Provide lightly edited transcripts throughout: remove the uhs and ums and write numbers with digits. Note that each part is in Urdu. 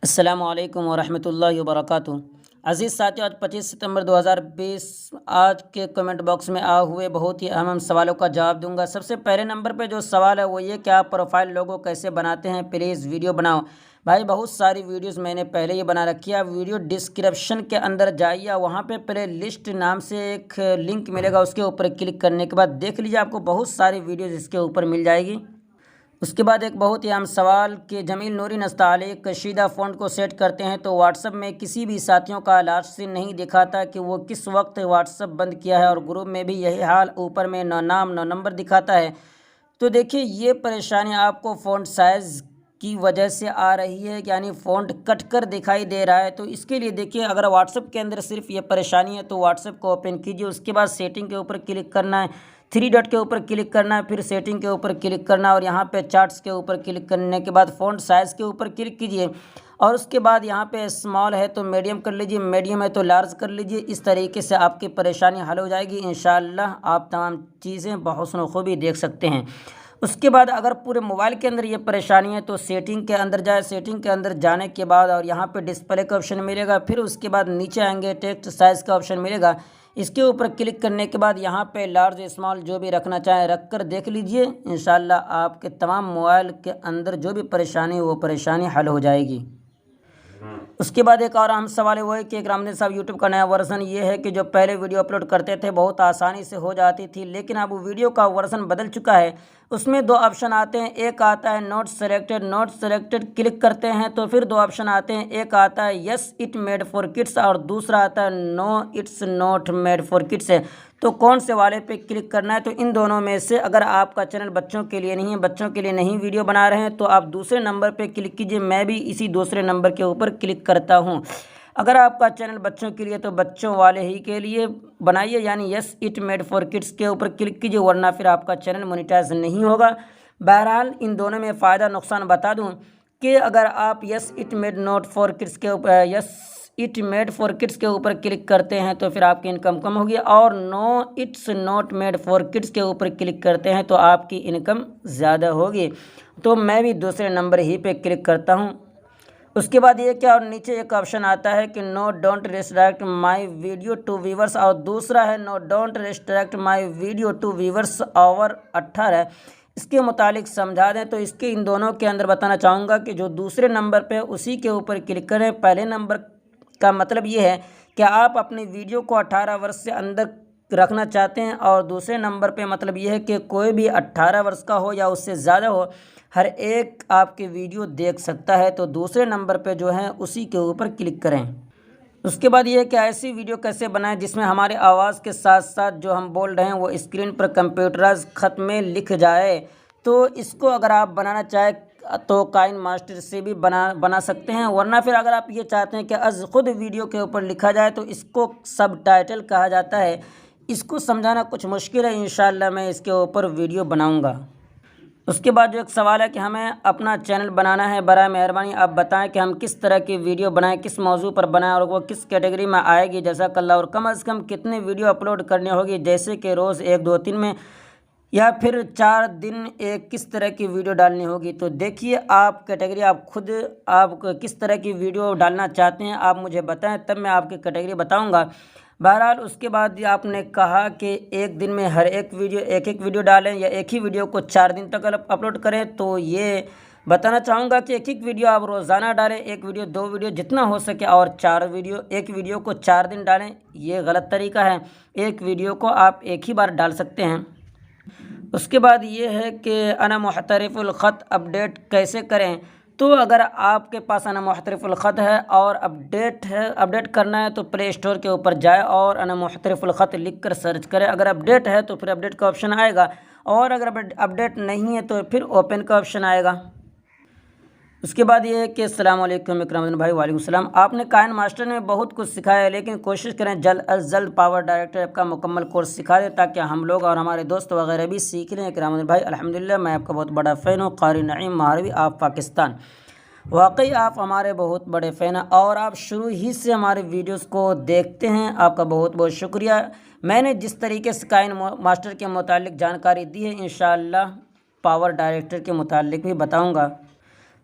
السلام علیکم ورحمۃ اللہ وبرکاتہ۔ عزیز ساتھیو، آج 25 ستمبر 2020 آج کے کمنٹ باکس میں ہوئے بہت ہی اہم سوالوں کا جواب دوں گا۔ سب سے پہلے نمبر پہ جو سوال ہے وہ یہ کہ آپ پروفائل لوگو کیسے بناتے ہیں، پلیز ویڈیو بناؤ۔ بھائی بہت ساری ویڈیوز میں نے پہلے ہی بنا رکھی ہے، ویڈیو ڈسکرپشن کے اندر جائیے، وہاں پہ پلے لسٹ نام سے ایک لنک ملے گا، اس کے اوپر کلک کرنے کے بعد دیکھ لیجیے، آپ کو بہت ساری ویڈیوز اس کے اوپر مل جائے گی۔ اس کے بعد ایک بہت ہی اہم سوال کہ جمیل نوری نستعلیق کشیدہ فونٹ کو سیٹ کرتے ہیں تو واٹس ایپ میں کسی بھی ساتھیوں کا لاسٹ سین نہیں دکھاتا کہ وہ کس وقت واٹس ایپ بند کیا ہے، اور گروپ میں بھی یہی حال، اوپر میں نو نام نو نمبر دکھاتا ہے۔ تو دیکھیے یہ پریشانی آپ کو فونٹ سائز کی وجہ سے آ رہی ہے، یعنی فونٹ کٹ کر دکھائی دے رہا ہے۔ تو اس کے لیے دیکھیے، اگر واٹس ایپ کے اندر صرف یہ پریشانی ہے تو واٹس ایپ کو اوپن کیجیے، اس کے بعد سیٹنگ کے اوپر کلک کرنا ہے، 3 ڈاٹ کے اوپر کلک کرنا ہے، پھر سیٹنگ کے اوپر کلک کرنا ہے، اور یہاں پہ چارٹس کے اوپر کلک کرنے کے بعد فونٹ سائز کے اوپر کلک کیجیے، اور اس کے بعد یہاں پہ اسمال ہے تو میڈیم کر لیجیے، میڈیم ہے تو لارج کر لیجیے۔ اس طریقے سے آپ کی پریشانی حل ہو جائے گی، انشاءاللہ آپ تمام چیزیں بحسن خوبی دیکھ سکتے ہیں۔ اس کے بعد اگر پورے موبائل کے اندر یہ پریشانی ہے تو سیٹنگ کے اندر جائے، سیٹنگ کے اندر جانے کے بعد اور یہاں پہ ڈسپلے کا آپشن ملے گا، پھر اس کے بعد نیچے آئیں گے ٹیکسٹ سائز کا آپشن ملے گا، اس کے اوپر کلک کرنے کے بعد یہاں پہ لارج اسمال جو بھی رکھنا چاہیں رکھ کر دیکھ لیجئے، انشاءاللہ آپ کے تمام موبائل کے اندر جو بھی پریشانی وہ پریشانی حل ہو جائے گی۔ اس کے بعد ایک اور اہم سوال ہے وہ ہے کہ اکرام الدین صاحب یوٹیوب کا نیا ورژن یہ ہے کہ جو پہلے ویڈیو اپلوڈ کرتے تھے بہت آسانی سے ہو جاتی تھی، لیکن اب ویڈیو کا ورژن بدل چکا ہے۔ اس میں 2 آپشن آتے ہیں، ایک آتا ہے نوٹ سلیکٹڈ کلک کرتے ہیں تو پھر 2 آپشن آتے ہیں، ایک آتا ہے yes it made for kids اور دوسرا آتا ہے no it's not made for kids ہے۔ تو کون سے والے پہ کلک کرنا ہے؟ تو ان دونوں میں سے اگر آپ کا چینل بچوں کے لیے نہیں ہے، بچوں کے لیے نہیں ویڈیو بنا رہے ہیں تو آپ دوسرے نمبر پہ کلک کیجئے، میں بھی اسی دوسرے نمبر کے اوپر کلک کرتا ہوں۔ اگر آپ کا چینل بچوں کے لیے تو بچوں والے ہی کے لیے بنائیے، یعنی یس اٹ میڈ فار کڈس کے اوپر کلک کیجئے، ورنہ پھر آپ کا چینل مونیٹائز نہیں ہوگا۔ بہرحال ان دونوں میں فائدہ نقصان بتا دوں کہ اگر آپ yes it made not for kids کے اوپر اٹ میڈ فار کڈس کے اوپر کلک کرتے ہیں تو پھر آپ کی انکم کم ہوگی، اور no it's not made for kids کے اوپر کلک کرتے ہیں تو آپ کی انکم زیادہ ہوگی۔ تو میں بھی دوسرے نمبر ہی پہ کلک کرتا ہوں۔ اس کے بعد یہ کیا، اور نیچے ایک آپشن آتا ہے کہ no don't restrict my video to viewers, اور دوسرا ہے no don't restrict my video to viewers over 18۔ اس کے متعلق سمجھا دیں تو اس کے ان دونوں کے اندر بتانا چاہوں گا کہ جو دوسرے نمبر پہ اسی کے اوپر کلک کریں۔ پہلے نمبر کا مطلب یہ ہے کہ آپ اپنی ویڈیو کو 18 ورس سے اندر رکھنا چاہتے ہیں، اور دوسرے نمبر پہ مطلب یہ ہے کہ کوئی بھی 18 ورس کا ہو یا اس سے زیادہ ہو، ہر ایک آپ کی ویڈیو دیکھ سکتا ہے۔ تو دوسرے نمبر پہ جو ہے اسی کے اوپر کلک کریں۔ اس کے بعد یہ ہے کہ ایسی ویڈیو کیسے بنائیں جس میں ہمارے آواز کے ساتھ ساتھ جو ہم بول رہے ہیں وہ اسکرین پر کمپیوٹرائز خط میں لکھ جائے۔ تو اس کو اگر آپ بنانا چاہیں تو کائن ماسٹر سے بھی بنا سکتے ہیں، ورنہ پھر اگر آپ یہ چاہتے ہیں کہ از خود ویڈیو کے اوپر لکھا جائے تو اس کو سب ٹائٹل کہا جاتا ہے۔ اس کو سمجھانا کچھ مشکل ہے، انشاءاللہ میں اس کے اوپر ویڈیو بناؤں گا۔ اس کے بعد جو ایک سوال ہے کہ ہمیں اپنا چینل بنانا ہے، برائے مہربانی آپ بتائیں کہ ہم کس طرح کی ویڈیو بنائیں، کس موضوع پر بنائیں اور وہ کس کیٹیگری میں آئے گی، جزاک اللہ، اور کم از کم کتنے ویڈیو اپلوڈ کرنی ہوگی، جیسے کہ روز 1 2 3 میں، یا پھر 4 دن ایک کس طرح کی ویڈیو ڈالنی ہوگی۔ تو دیکھیے آپ کیٹیگری آپ کس طرح کی ویڈیو ڈالنا چاہتے ہیں آپ مجھے بتائیں، تب میں آپ کی کیٹیگری بتاؤں گا۔ بہرحال اس کے بعد آپ نے کہا کہ ایک دن میں ہر ایک ویڈیو ڈالیں یا ایک ہی ویڈیو کو 4 دن تک اپلوڈ کریں، تو یہ بتانا چاہوں گا کہ ایک ویڈیو آپ روزانہ ڈالیں، 1 ویڈیو 2 ویڈیو جتنا ہو سکے، اور ایک ویڈیو کو 4 دن ڈالیں، یہ غلط طریقہ ہے۔ ایک ویڈیو کو آپ ایک ہی بار ڈال سکتے ہیں۔ اس کے بعد یہ ہے کہ انا محترف الخط اپڈیٹ کیسے کریں؟ تو اگر آپ کے پاس انا محترف الخط ہے اور اپڈیٹ کرنا ہے تو پلے اسٹور کے اوپر جائے اور انا محترف الخط لکھ کر سرچ کریں۔ اگر اپڈیٹ ہے تو پھر اپڈیٹ کا آپشن آئے گا، اور اگر اپڈیٹ نہیں ہے تو پھر اوپن کا آپشن آئے گا۔ اس کے بعد یہ ہے کہ السلام علیکم اکرام الدین بھائی، وعلیکم السلام۔ آپ نے کائن ماسٹر میں بہت کچھ سکھایا ہے، لیکن کوشش کریں جلد از جلد پاور ڈائریکٹر ایپ کا مکمل کورس سکھا دیں تاکہ ہم لوگ اور ہمارے دوست وغیرہ بھی سیکھ لیں۔ اکرام الدین بھائی الحمدللہ، میں آپ کا بہت بڑا فین ہوں، قاری نعیم مہاروی، آپ پاکستان۔ واقعی آپ ہمارے بہت بڑے فین ہیں اور آپ شروع ہی سے ہمارے ویڈیوز کو دیکھتے ہیں، آپ کا بہت بہت شکریہ۔ میں نے جس طریقے سے کائن ماسٹر کے متعلق جانکاری دی ہے، انشاءاللہ پاور ڈائریکٹر کے متعلق بھی بتاؤں گا۔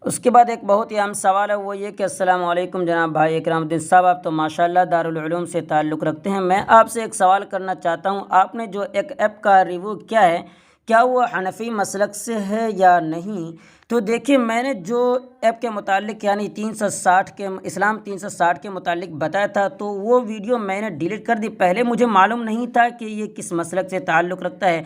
اس کے بعد ایک بہت ہی اہم سوال ہے، وہ یہ کہ السلام علیکم جناب بھائی اکرام الدین صاحب، آپ تو ماشاءاللہ دارالعلوم سے تعلق رکھتے ہیں، میں آپ سے ایک سوال کرنا چاہتا ہوں، آپ نے جو ایک ایپ کا ریویو کیا ہے کیا وہ حنفی مسلک سے ہے یا نہیں؟ تو دیکھیے، میں نے جو ایپ کے متعلق یعنی 360 کے اسلام 360 کے متعلق بتایا تھا، تو وہ ویڈیو میں نے ڈیلیٹ کر دی۔ پہلے مجھے معلوم نہیں تھا کہ یہ کس مسلک سے تعلق رکھتا ہے،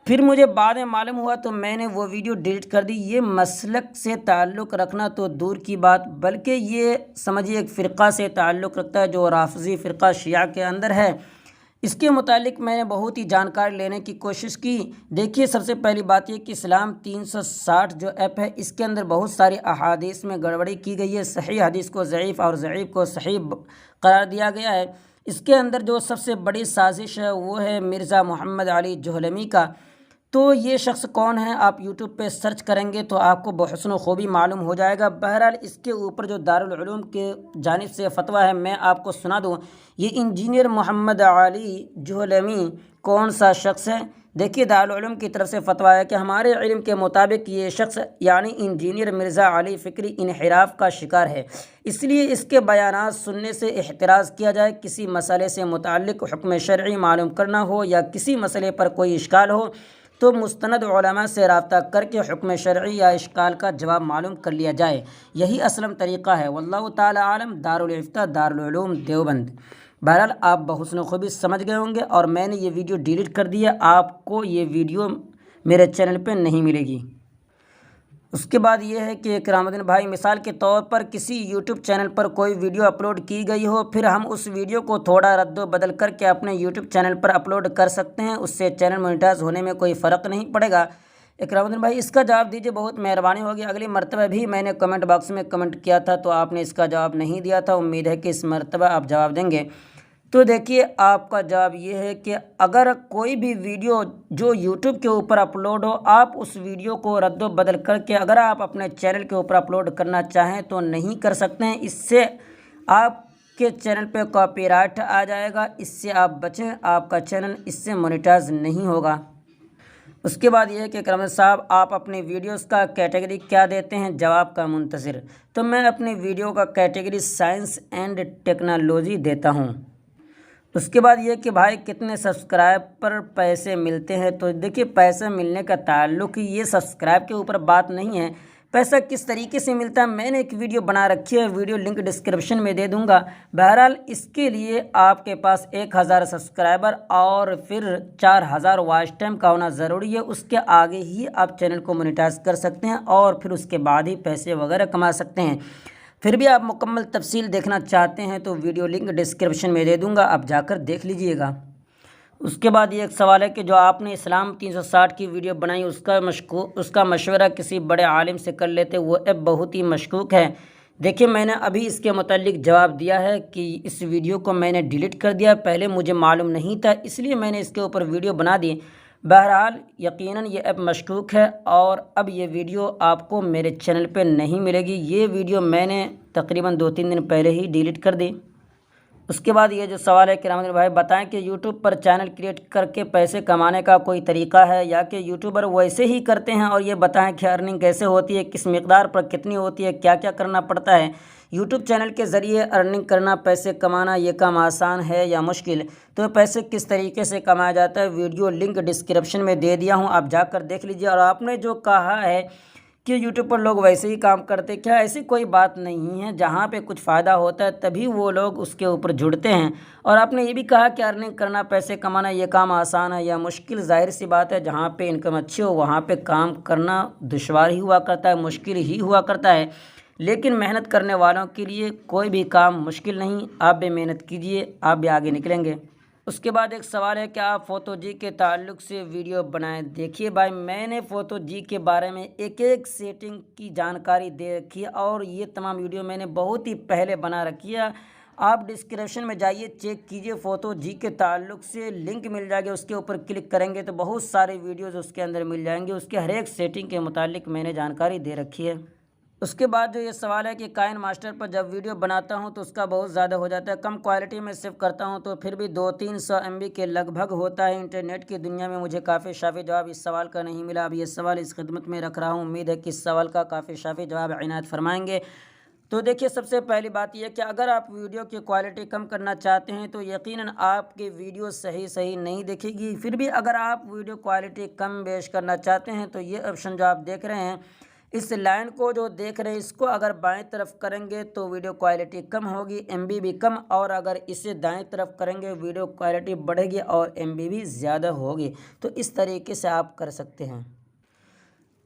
پھر مجھے بعد میں معلوم ہوا تو میں نے وہ ویڈیو ڈیلیٹ کر دی۔ یہ مسلک سے تعلق رکھنا تو دور کی بات، بلکہ یہ سمجھیے ایک فرقہ سے تعلق رکھتا ہے جو رافضی فرقہ شیعہ کے اندر ہے۔ اس کے متعلق میں نے بہت ہی جانکاری لینے کی کوشش کی۔ دیکھیے، سب سے پہلی بات یہ کہ اسلام 360 جو ایپ ہے، اس کے اندر بہت ساری احادیث میں گڑبڑی کی گئی ہے، صحیح حدیث کو ضعیف اور ضعیف کو صحیح قرار دیا گیا ہے۔ اس کے اندر جو سب سے بڑی سازش ہے وہ ہے مرزا محمد علی جہلمی کا۔ تو یہ شخص کون ہے؟ آپ یوٹیوب پہ سرچ کریں گے تو آپ کو بحسن و خوبی معلوم ہو جائے گا۔ بہرحال اس کے اوپر جو دارالعلوم کے جانب سے فتویٰ ہے میں آپ کو سنا دوں۔ یہ انجینئر محمد علی جہلمی کون سا شخص ہے؟ دیکھیے، دارالعلوم کی طرف سے فتویٰ ہے کہ ہمارے علم کے مطابق یہ شخص یعنی انجینئر مرزا علی فکری انحراف کا شکار ہے، اس لیے اس کے بیانات سننے سے احتراز کیا جائے۔ کسی مسئلے سے متعلق حکم شرعی معلوم کرنا ہو یا کسی مسئلے پر کوئی اشکال ہو تو مستند علماء سے رابطہ کر کے حکم شرعی یا اشکال کا جواب معلوم کر لیا جائے، یہی اسلم طریقہ ہے۔ واللہ تعالی عالم۔ دارالفتہ دارالعلوم دیوبند۔ بہرحال آپ بحسن خوبی سمجھ گئے ہوں گے، اور میں نے یہ ویڈیو ڈیلیٹ کر دی ہے، آپ کو یہ ویڈیو میرے چینل پہ نہیں ملے گی۔ اس کے بعد یہ ہے کہ اکرام الدین بھائی، مثال کے طور پر کسی یوٹیوب چینل پر کوئی ویڈیو اپلوڈ کی گئی ہو، پھر ہم اس ویڈیو کو تھوڑا رد و بدل کر کے اپنے یوٹیوب چینل پر اپلوڈ کر سکتے ہیں، اس سے چینل مونیٹائز ہونے میں کوئی فرق نہیں پڑے گا۔ اکرام الدین بھائی، اس کا جواب دیجیے، بہت مہربانی ہوگی۔ اگلی مرتبہ بھی میں نے کمنٹ باکس میں کمنٹ کیا تھا تو آپ نے اس کا جواب نہیں دیا تھا، امید ہے کہ اس مرتبہ آپ جواب دیں گے۔ تو دیکھیے، آپ کا جواب یہ ہے کہ اگر کوئی بھی ویڈیو جو یوٹیوب کے اوپر اپلوڈ ہو، آپ اس ویڈیو کو رد و بدل کر کے اگر آپ اپنے چینل کے اوپر اپلوڈ کرنا چاہیں تو نہیں کر سکتے ہیں، اس سے آپ کے چینل پہ کاپی رائٹ آ جائے گا، اس سے آپ بچیں، آپ کا چینل اس سے مونیٹائز نہیں ہوگا۔ اس کے بعد یہ ہے کہ کرم صاحب، آپ اپنی ویڈیوز کا کیٹیگری کیا دیتے ہیں؟ جواب کا منتظر۔ تو میں اپنی ویڈیو کا کیٹیگری سائنس اینڈ ٹیکنالوجی دیتا ہوں۔ اس کے بعد یہ کہ بھائی کتنے سبسکرائب پر پیسے ملتے ہیں؟ تو دیکھیے، پیسے ملنے کا تعلق یہ سبسکرائب کے اوپر بات نہیں ہے، پیسہ کس طریقے سے ملتا ہے میں نے ایک ویڈیو بنا رکھی ہے، ویڈیو لنک ڈسکرپشن میں دے دوں گا۔ بہرحال اس کے لیے آپ کے پاس 1000 سبسکرائبر اور پھر 4000 واچ ٹائم کا ہونا ضروری ہے، اس کے آگے ہی آپ چینل کو مونیٹائز کر سکتے ہیں اور پھر اس کے بعد ہی پیسے وغیرہ کما سکتے ہیں۔ پھر بھی آپ مکمل تفصیل دیکھنا چاہتے ہیں تو ویڈیو لنک ڈسکرپشن میں دے دوں گا، آپ جا کر دیکھ لیجئے گا۔ اس کے بعد یہ ایک سوال ہے کہ جو آپ نے اسلام 360 کی ویڈیو بنائی، اس کا مشورہ کسی بڑے عالم سے کر لیتے، وہ ایپ بہت ہی مشکوک ہے۔ دیکھیے، میں نے ابھی اس کے متعلق جواب دیا ہے کہ اس ویڈیو کو میں نے ڈیلیٹ کر دیا، پہلے مجھے معلوم نہیں تھا اس لیے میں نے اس کے اوپر ویڈیو بنا دی۔ بہرحال یقیناً یہ ایپ مشکوک ہے اور اب یہ ویڈیو آپ کو میرے چینل پہ نہیں ملے گی، یہ ویڈیو میں نے تقریباً 2-3 دن پہلے ہی ڈیلیٹ کر دی۔ اس کے بعد یہ جو سوال ہے کہ رحمت بھائی بتائیں کہ یوٹیوب پر چینل کریٹ کر کے پیسے کمانے کا کوئی طریقہ ہے یا کہ یوٹیوبر ویسے ہی کرتے ہیں، اور یہ بتائیں کہ ارننگ کیسے ہوتی ہے، کس مقدار پر کتنی ہوتی ہے، کیا کیا کرنا پڑتا ہے، یوٹیوب چینل کے ذریعے ارننگ کرنا، پیسے کمانا، یہ کام آسان ہے یا مشکل؟ تو پیسے کس طریقے سے کمایا جاتا ہے ویڈیو لنک ڈسکرپشن میں دے دیا ہوں، آپ جا کر دیکھ لیجیے۔ اور آپ نے جو کہا ہے کہ یوٹیوب پر لوگ ویسے ہی کام کرتے، کیا ایسی کوئی بات نہیں ہے؟ جہاں پہ کچھ فائدہ ہوتا ہے تبھی وہ لوگ اس کے اوپر جڑتے ہیں۔ اور آپ نے یہ بھی کہا کہ ارننگ کرنا، پیسے کمانا، یہ کام آسان ہے یا مشکل؟ ظاہر سی بات ہے، جہاں پہ انکم اچھی ہو وہاں پہ کام کرنا دشوار ہی ہوا کرتا ہے، مشکل ہی ہوا کرتا ہے، لیکن محنت کرنے والوں کے لیے کوئی بھی کام مشکل نہیں۔ آپ بھی محنت کیجئے، آپ بھی آگے نکلیں گے۔ اس کے بعد ایک سوال ہے کہ آپ فوتو جی کے تعلق سے ویڈیو بنائیں۔ دیکھیے بھائی، میں نے فوتو جی کے بارے میں ایک سیٹنگ کی جانکاری دے رکھی ہے اور یہ تمام ویڈیو میں نے بہت ہی پہلے بنا رکھی ہے، آپ ڈسکرپشن میں جائیے، چیک کیجئے، فوتو جی کے تعلق سے لنک مل جائے گا، اس کے اوپر کلک کریں گے تو بہت سارے ویڈیوز اس کے اندر مل جائیں گے، اس کے ہر ایک سیٹنگ کے متعلق میں نے جانکاری دے رکھی ہے۔ اس کے بعد جو یہ سوال ہے کہ کائن ماسٹر پر جب ویڈیو بناتا ہوں تو اس کا بہت زیادہ ہو جاتا ہے، کم کوالٹی میں سیو کرتا ہوں تو پھر بھی 200-300 MB کے لگ بھگ ہوتا ہے۔ انٹرنیٹ کی دنیا میں مجھے کافی شافی جواب اس سوال کا نہیں ملا۔ اب یہ سوال اس خدمت میں رکھ رہا ہوں، امید ہے کہ اس سوال کا کافی شافی جواب عنایت فرمائیں گے۔ تو دیکھیے، سب سے پہلی بات یہ ہے کہ اگر آپ ویڈیو کی کوالٹی کم کرنا چاہتے ہیں تو یقیناً آپ کی ویڈیو صحیح نہیں دکھے گی۔ پھر بھی اگر آپ ویڈیو کوالٹی کم بیش کرنا چاہتے ہیں تو یہ آپشن جو آپ دیکھ رہے ہیں، اس لائن کو جو دیکھ رہے ہیں، اس کو اگر بائیں طرف کریں گے تو ویڈیو کوالٹی کم ہوگی، MB بھی کم، اور اگر اسے دائیں طرف کریں گے ویڈیو کوالٹی بڑھے گی اور MB بھی زیادہ ہوگی۔ تو اس طریقے سے آپ کر سکتے ہیں۔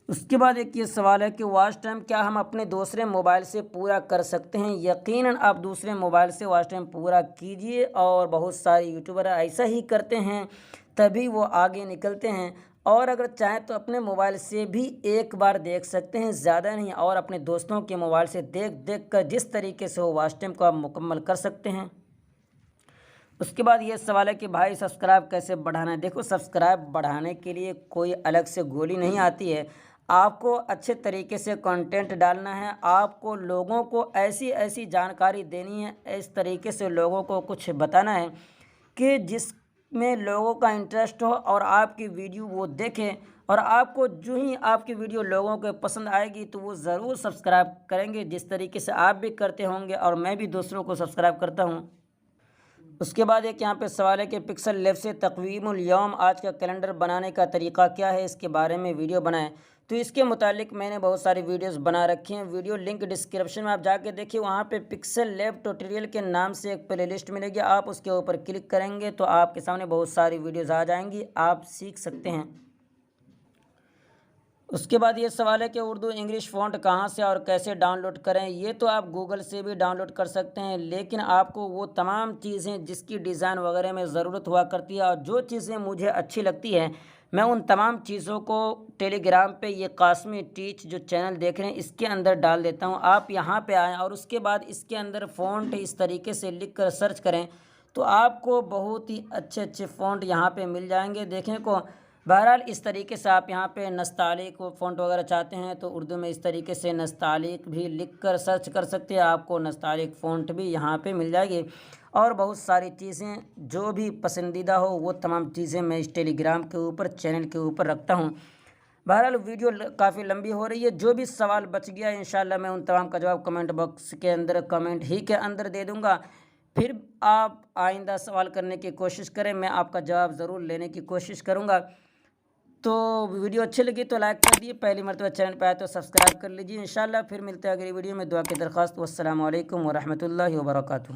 اس کے بعد ایک یہ سوال ہے کہ واچ ٹائم کیا ہم اپنے دوسرے موبائل سے پورا کر سکتے ہیں؟ یقیناً آپ دوسرے موبائل سے واچ ٹائم پورا کیجئے، اور بہت سارے یوٹیوبر ایسا ہی کرتے ہیں، تبھی وہ آگے نکلتے ہیں۔ اور اگر چاہیں تو اپنے موبائل سے بھی ایک بار دیکھ سکتے ہیں، زیادہ نہیں، اور اپنے دوستوں کے موبائل سے دیکھ کر جس طریقے سے وہ واچ ٹائم کو آپ مکمل کر سکتے ہیں۔ اس کے بعد یہ سوال ہے کہ بھائی سبسکرائب کیسے بڑھانا ہے؟ دیکھو، سبسکرائب بڑھانے کے لیے کوئی الگ سے گولی نہیں آتی ہے۔ آپ کو اچھے طریقے سے کنٹینٹ ڈالنا ہے، آپ کو لوگوں کو ایسی جانکاری دینی ہے، اس طریقے سے لوگوں کو کچھ بتانا ہے کہ جس میں لوگوں کا انٹرسٹ ہو اور آپ کی ویڈیو وہ دیکھیں، اور آپ کو جو ہی آپ کی ویڈیو لوگوں کو پسند آئے گی تو وہ ضرور سبسکرائب کریں گے، جس طریقے سے آپ بھی کرتے ہوں گے اور میں بھی دوسروں کو سبسکرائب کرتا ہوں۔ اس کے بعد ایک یہاں پہ سوال ہے کہ پکسل لیب سے تقویم الیوم آج کا کیلنڈر بنانے کا طریقہ کیا ہے، اس کے بارے میں ویڈیو بنائیں۔ تو اس کے متعلق میں نے بہت ساری ویڈیوز بنا رکھی ہیں، ویڈیو لنک ڈسکرپشن میں آپ جا کے دیکھیے، وہاں پہ پکسل لیب ٹوٹوریل کے نام سے ایک پلے لسٹ ملے گی، آپ اس کے اوپر کلک کریں گے تو آپ کے سامنے بہت ساری ویڈیوز آ جائیں گی، آپ سیکھ سکتے ہیں۔ اس کے بعد یہ سوال ہے کہ اردو انگلش فونٹ کہاں سے اور کیسے ڈاؤن لوڈ کریں؟ یہ تو آپ گوگل سے بھی ڈاؤن لوڈ کر سکتے ہیں، لیکن آپ کو وہ تمام چیزیں جس کی ڈیزائن وغیرہ میں ضرورت ہوا کرتی ہے اور جو چیزیں مجھے اچھی لگتی ہیں، میں ان تمام چیزوں کو ٹیلی گرام پہ یہ قاسمی ٹیچ جو چینل دیکھ رہے ہیں اس کے اندر ڈال دیتا ہوں۔ آپ یہاں پہ آئیں اور اس کے بعد اس کے اندر فونٹ اس طریقے سے لکھ کر سرچ کریں تو آپ کو بہت ہی اچھے فونٹ یہاں پہ مل جائیں گے دیکھنے کو۔ بہرحال اس طریقے سے آپ یہاں پہ نستعلیق فونٹ وغیرہ چاہتے ہیں تو اردو میں اس طریقے سے نستعلیق بھی لکھ کر سرچ کر سکتے ہیں، آپ کو نستعلیق فونٹ بھی یہاں پہ مل جائے گی، اور بہت ساری چیزیں جو بھی پسندیدہ ہو وہ تمام چیزیں میں اس ٹیلی گرام کے اوپر چینل کے اوپر رکھتا ہوں۔ بہرحال ویڈیو کافی لمبی ہو رہی ہے، جو بھی سوال بچ گیا انشاءاللہ میں ان تمام کا جواب کمنٹ باکس کے اندر، کمنٹ ہی کے اندر دے دوں گا۔ پھر آپ آئندہ سوال کرنے کی کوشش کریں، میں آپ کا جواب ضرور لینے کی کوشش کروں گا۔ تو ویڈیو اچھی لگی تو لائک کر دیجیے، پہلی مرتبہ چینل پہ آئے تو سبسکرائب کر لیجیے۔ انشاءاللہ پھر ملتے ہیں اگلی ویڈیو میں، دعا کی درخواست۔ والسلام علیکم ورحمۃ اللہ وبرکاتہ۔